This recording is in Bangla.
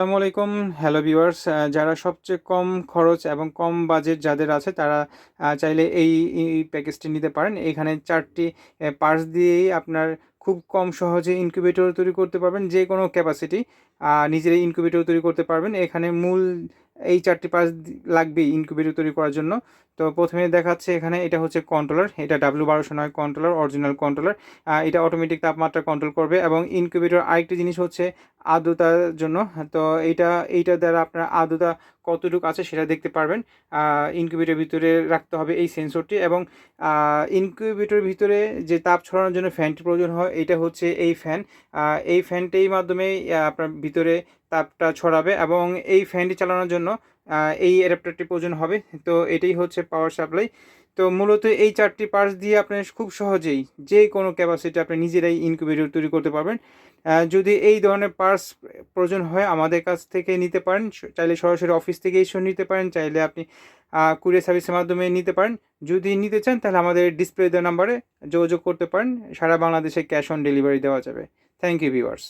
আসসালামু আলাইকুম। হ্যালো ভিউয়ার্স, যারা সবচেয়ে কম খরচ এবং কম বাজেট যাদের আছে তারা চাইলে এই প্যাকেজটি নিতে পারেন। এখানে ৪ টি পার্টস দিয়েই আপনার খুব কম সহজে ইনকিউবেটর তৈরি করতে পারবেন। যে কোনো ক্যাপাসিটি নিজেরাই ইনকিউবেটর তৈরি করতে পারবেন। এখানে মূল এই ৪ টি পার্টস লাগবেই ইনকিউবেটর তৈরি করার জন্য। তো প্রথমে দেখাচ্ছে এখানে এটা হচ্ছে কন্ট্রোলার। এটা W1209 কন্ট্রোলার, অরিজিনাল কন্ট্রোলার। এটা অটোমেটিক তাপমাত্রা কন্ট্রোল করবে এবং ইনকিউবেটর আরেকটি জিনিস হচ্ছে আর্দ্রতার জন্য। তো এইটা দ্বারা আপনার আর্দ্রতা কতটুকু আছে সেটা দেখতে পারবেন। ইনকিউবেটরের ভিতরে রাখতে হবে এই সেন্সরটি এবং ইনকিউবেটরের ভিতরে যে তাপ ছড়ানোর জন্য ফ্যানটি প্রয়োজন হয় এটা হচ্ছে এই ফ্যান। এই ফ্যানটির মাধ্যমেই আপনার ভিতরে তাপটা ছড়াবে এবং এই ফ্যানটি চালানোর জন্য এই অ্যাডাপ্টারটি প্রয়োজন হবে। তো এটাই হচ্ছে পাওয়ার সাপ্লাই। তো মূলত এই ৪ টি পার্টস দিয়ে আপনি খুব সহজেই যে কোনো ক্যাপাসিটি আপনি নিজেরাই ইনকিউবেটর তৈরি করতে পারবেন। যদি এই ধরনের পার্টস প্রয়োজন হয় আমাদের কাছ থেকে নিতে পারেন। চাইলে সরাসরি অফিস থেকে এসেও নিতে পারেন, চাইলে আপনি কুরিয়ার সার্ভিসের মাধ্যমে নিতে পারেন। যদি নিতে চান তাহলে আমাদের ডিসপ্লে দেওয়া নাম্বারে যোগাযোগ করতে পারেন। সারা বাংলাদেশে ক্যাশ অন ডেলিভারি দেওয়া যাবে। Thank you viewers.